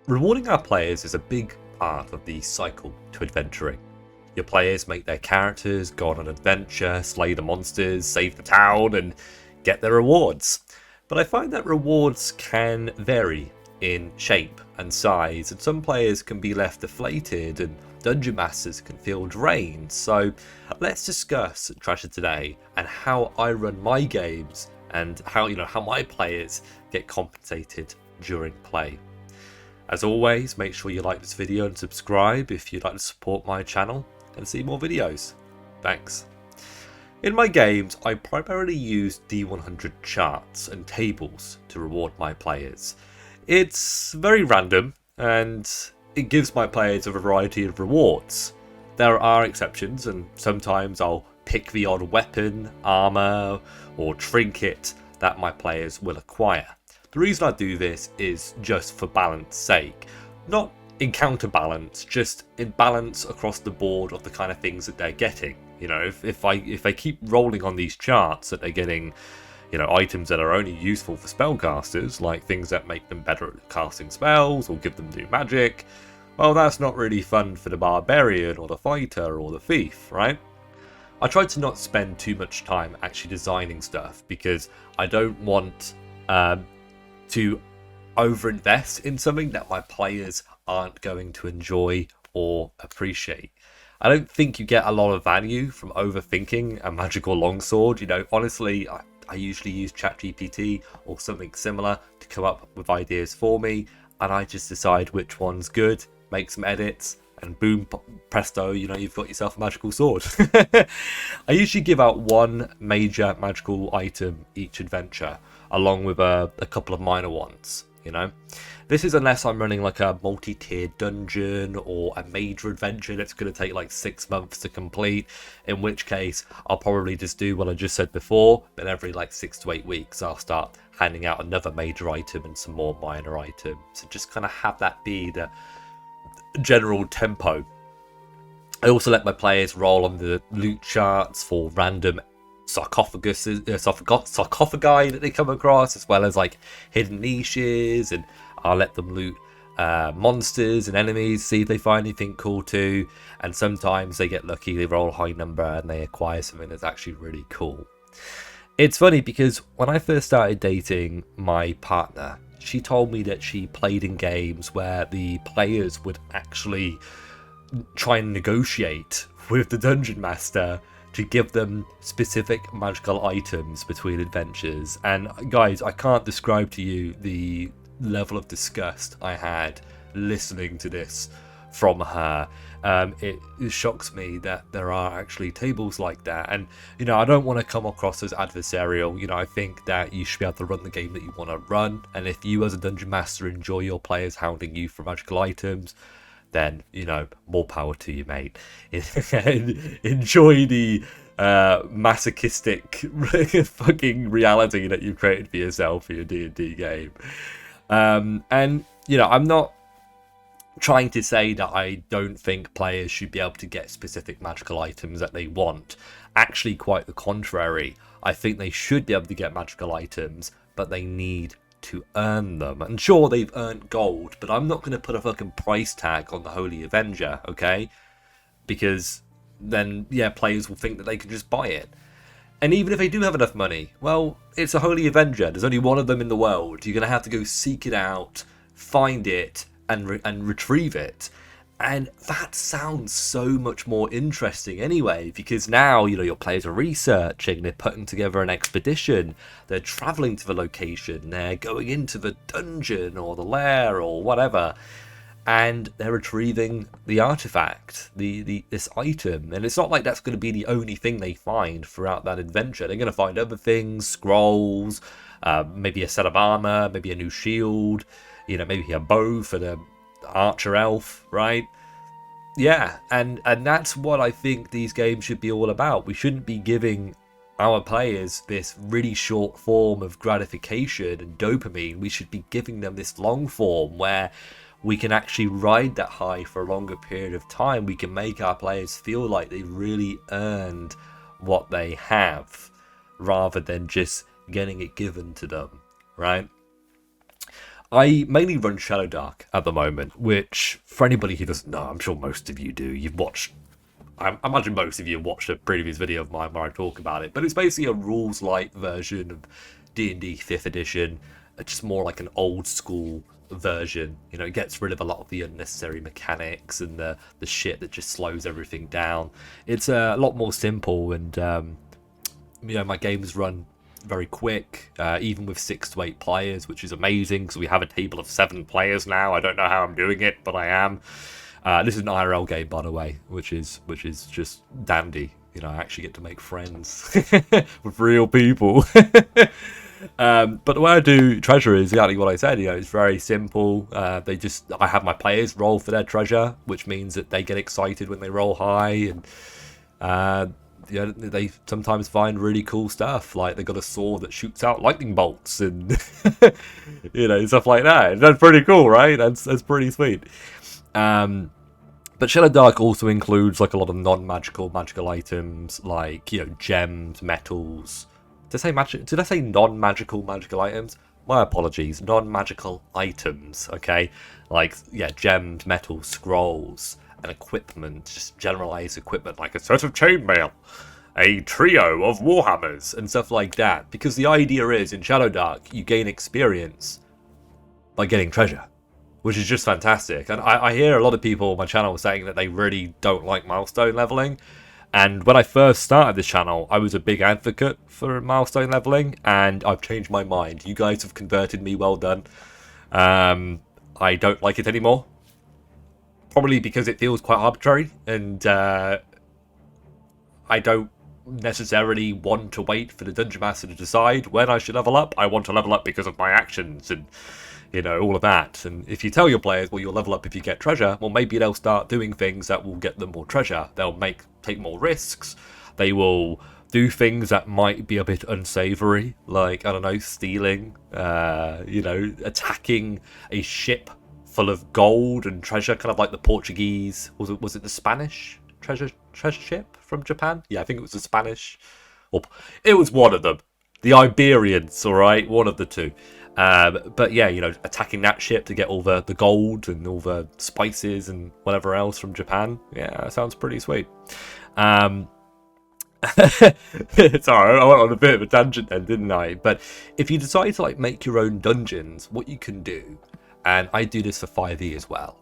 Rewarding our players is a big part of the cycle to adventuring. Your players make their characters go on an adventure, slay the monsters, save the town, and get their rewards. But I find that rewards can vary in shape and size, and some players can be left deflated and dungeon masters can feel drained. So let's discuss Treasure today and how I run my games and how my players get compensated during play. As always, make sure you like this video and subscribe if you'd like to support my channel and see more videos. Thanks. In my games, I primarily use D100 charts and tables to reward my players. It's very random and it gives my players a variety of rewards. There are exceptions, and sometimes I'll pick the odd weapon, armor, or trinket that my players will acquire. The reason I do this is just for balance sake, not in counterbalance, just in balance across the board of the kind of things that they're getting. If I keep rolling on these charts that they're getting, items that are only useful for spellcasters, like things that make them better at casting spells or give them new magic, well, that's not really fun for the barbarian or the fighter or the thief, right? I try to not spend too much time actually designing stuff because I don't want to overinvest in something that my players aren't going to enjoy or appreciate. I don't think you get a lot of value from overthinking a magical longsword. Honestly, I usually use ChatGPT or something similar to come up with ideas for me, and I just decide which one's good, make some edits, and boom, presto, you've got yourself a magical sword. I usually give out one major magical item each adventure, along with a couple of minor ones. This is unless I'm running like a multi-tiered dungeon or a major adventure that's going to take like 6 months to complete, in which case I'll probably just do what I just said before, but every like 6 to 8 weeks I'll start handing out another major item and some more minor items, and just kind of have that be the general tempo. I also let my players roll on the loot charts for random sarcophagi that they come across, as well as like hidden niches, and I'll let them loot monsters and enemies, see if they find anything cool too. And sometimes they get lucky, they roll a high number and they acquire something that's actually really cool. It's funny because when I first started dating my partner, she told me that she played in games where the players would actually try and negotiate with the dungeon master to give them specific magical items between adventures. And guys, I can't describe to you the level of disgust I had listening to this from her. It shocks me that there are actually tables like that, and I don't want to come across as adversarial. I think that you should be able to run the game that you want to run, and if you as a dungeon master enjoy your players hounding you for magical items, then more power to you, mate. Enjoy the masochistic fucking reality that you've created for yourself for your D&D game. And I'm not trying to say that I don't think players should be able to get specific magical items that they want. Actually, quite the contrary. I think they should be able to get magical items, but they need to earn them. And sure, they've earned gold, but I'm not going to put a fucking price tag on the Holy Avenger, okay? Because then, players will think that they can just buy it. And even if they do have enough money, well, it's a Holy Avenger. There's only one of them in the world. You're going to have to go seek it out, find it, and retrieve it. And that sounds so much more interesting anyway, because now, your players are researching, they're putting together an expedition, they're traveling to the location, they're going into the dungeon or the lair or whatever, and they're retrieving the artifact, this item. And it's not like that's going to be the only thing they find throughout that adventure. They're going to find other things, scrolls, maybe a set of armor, maybe a new shield, maybe a bow for the archer elf, right? Yeah, and that's what I think these games should be all about. We shouldn't be giving our players this really short form of gratification and dopamine. We should be giving them this long form where we can actually ride that high for a longer period of time. We can make our players feel like they really earned what they have, rather than just getting it given to them, right? I mainly run Shadow Dark at the moment, which, for anybody who doesn't know, I'm sure most of you do. You've watched, I imagine most of you have watched a previous video of mine where I talk about it, but it's basically a rules light version of D&D 5th edition, just more like an old school version. You know, it gets rid of a lot of the unnecessary mechanics and the shit that just slows everything down. It's a lot more simple, and you know, my games run very quick, even with 6 to 8 players, which is amazing because we have a table of 7 players now. I don't know how I'm doing it, but I am. This is an IRL game, by the way, which is just dandy. You know, I actually get to make friends with real people. But the way I do treasure is exactly what I said. You know, it's very simple. I have my players roll for their treasure, which means that they get excited when they roll high, and you know, they sometimes find really cool stuff, like they got a sword that shoots out lightning bolts and you know, stuff like that. That's pretty cool, right? That's pretty sweet. But Shadow Dark also includes like a lot of non-magical magical items, like, you know, gems, metals. Did I say non-magical magical items? My apologies. Non-magical items. Okay, like, yeah, gems, metals, scrolls, and equipment, just generalized equipment, like a set of chainmail, a trio of warhammers, and stuff like that. Because the idea is, in Shadow Dark, you gain experience by getting treasure, which is just fantastic. And I hear a lot of people on my channel saying that they really don't like milestone leveling. And when I first started this channel, I was a big advocate for milestone leveling, and I've changed my mind. You guys have converted me, well done. I don't like it anymore. Probably because it feels quite arbitrary, and I don't necessarily want to wait for the Dungeon Master to decide when I should level up. I want to level up because of my actions and, you know, all of that. And if you tell your players, well, you'll level up if you get treasure, well, maybe they'll start doing things that will get them more treasure. They'll take more risks. They will do things that might be a bit unsavory, like, I don't know, stealing, you know, attacking a ship full of gold and treasure, kind of like the Portuguese, was it the Spanish treasure ship from Japan? Yeah, I think it was the Spanish, or it was one of them. The Iberians, all right, one of the two. But yeah, you know, attacking that ship to get all the gold and all the spices and whatever else from Japan. Yeah, that sounds pretty sweet. Sorry, I went on a bit of a tangent then, didn't I? But if you decide to like make your own dungeons, what you can do, and I do this for 5e as well,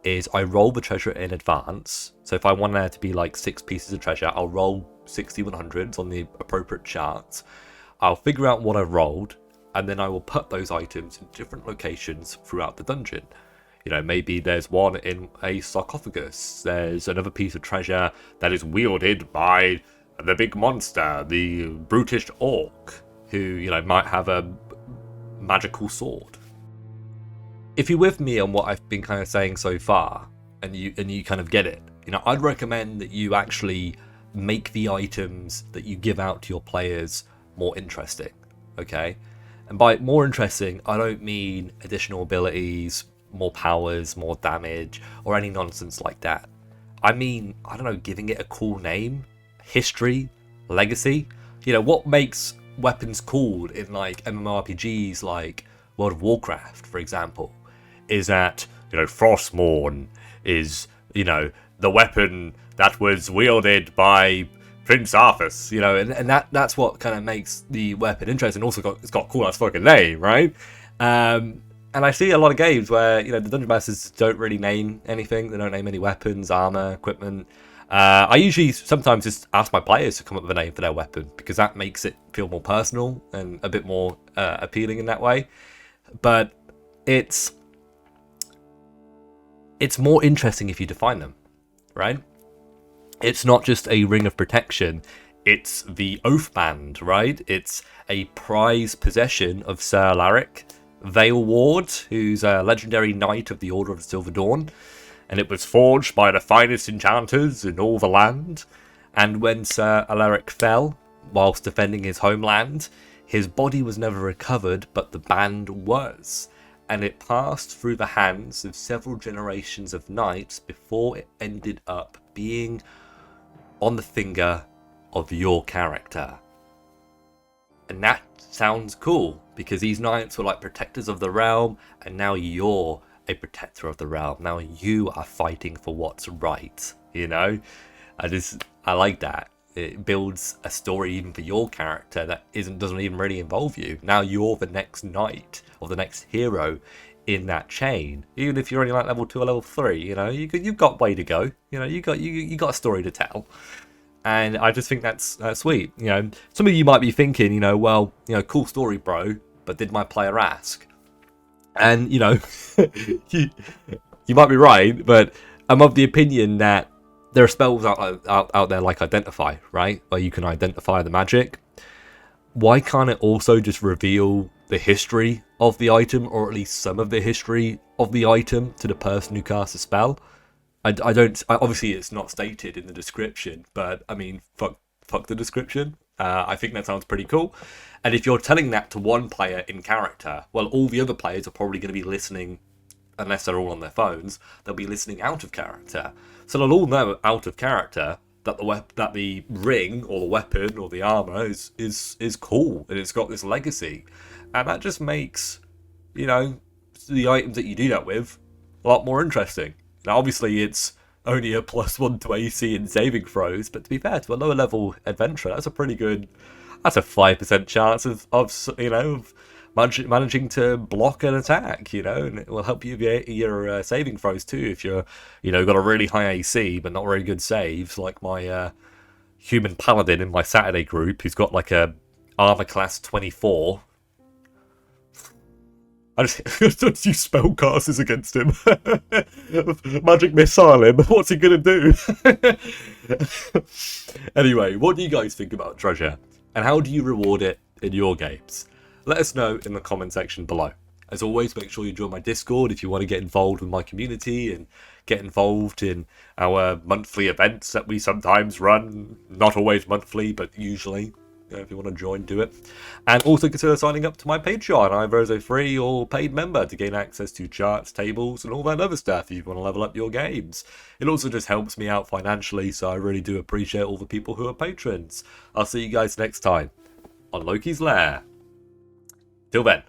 is I roll the treasure in advance. So if I want there to be like 6 pieces of treasure, I'll roll 60 100s on the appropriate charts. I'll figure out what I rolled, and then I will put those items in different locations throughout the dungeon. You know, maybe there's one in a sarcophagus. There's another piece of treasure that is wielded by the big monster, the brutish orc, who, you know, might have a magical sword. If you're with me on what I've been kind of saying so far, and you kind of get it, you know, I'd recommend that you actually make the items that you give out to your players more interesting, okay? And by more interesting, I don't mean additional abilities, more powers, more damage, or any nonsense like that. I mean, I don't know, giving it a cool name, history, legacy. You know, what makes weapons cool in like MMORPGs like World of Warcraft, for example, is that, you know, Frostmourne is, you know, the weapon that was wielded by Prince Arthas, you know, and that's what kind of makes the weapon interesting. Also, it's got a cool ass fucking name, right? And I see a lot of games where, you know, the Dungeon Masters don't really name anything. They don't name any weapons, armor, equipment. I usually sometimes just ask my players to come up with a name for their weapon, because that makes it feel more personal and a bit more appealing in that way. But it's more interesting if you define them, right? It's not just a ring of protection, it's the oath band, right? It's a prized possession of Sir Alaric Vale Ward, who's a legendary knight of the Order of the Silver Dawn, and it was forged by the finest enchanters in all the land. And when Sir Alaric fell whilst defending his homeland, his body was never recovered, but the band was, and it passed through the hands of several generations of knights before it ended up being on the finger of your character. And that sounds cool, because these knights were like protectors of the realm, and now you're a protector of the realm. Now you are fighting for what's right, you know? I like that. It builds a story even for your character that doesn't even really involve you. Now you're the next knight or the next hero in that chain. Even if you're only like level 2 or level 3, you know, you've got way to go. You know, you got a story to tell. And I just think that's sweet. You know, some of you might be thinking, you know, well, you know, cool story, bro, but did my player ask? And, you know, you might be right, but I'm of the opinion that there are spells out there like Identify, right? Where you can identify the magic. Why can't it also just reveal the history of the item, or at least some of the history of the item, to the person who casts a spell? Obviously it's not stated in the description, but I mean, fuck the description. I think that sounds pretty cool. And if you're telling that to one player in character, well, all the other players are probably going to be listening, unless they're all on their phones, they'll be listening out of character. So they'll all know out of character that the ring or the weapon or the armor is cool, and it's got this legacy. And that just makes, you know, the items that you do that with a lot more interesting. Now, obviously, it's only a +1 to AC and saving throws, but to be fair, to a lower level adventurer, that's a 5% chance of you know, of managing to block an attack, you know, and it will help you with your saving throws too. If you're, you know, got a really high AC but not very good saves, like my human paladin in my Saturday group, who's got like a armor class 24. I just use spellcasters against him. Magic missile him. What's he gonna do? Anyway, what do you guys think about treasure? And how do you reward it in your games? Let us know in the comment section below. As always, make sure you join my Discord if you want to get involved with my community and get involved in our monthly events that we sometimes run. Not always monthly, but usually. If you want to join, do it. And also consider signing up to my Patreon, either as a free or paid member, to gain access to charts, tables, and all that other stuff if you want to level up your games. It also just helps me out financially, so I really do appreciate all the people who are patrons. I'll see you guys next time on Loki's Lair. Till then.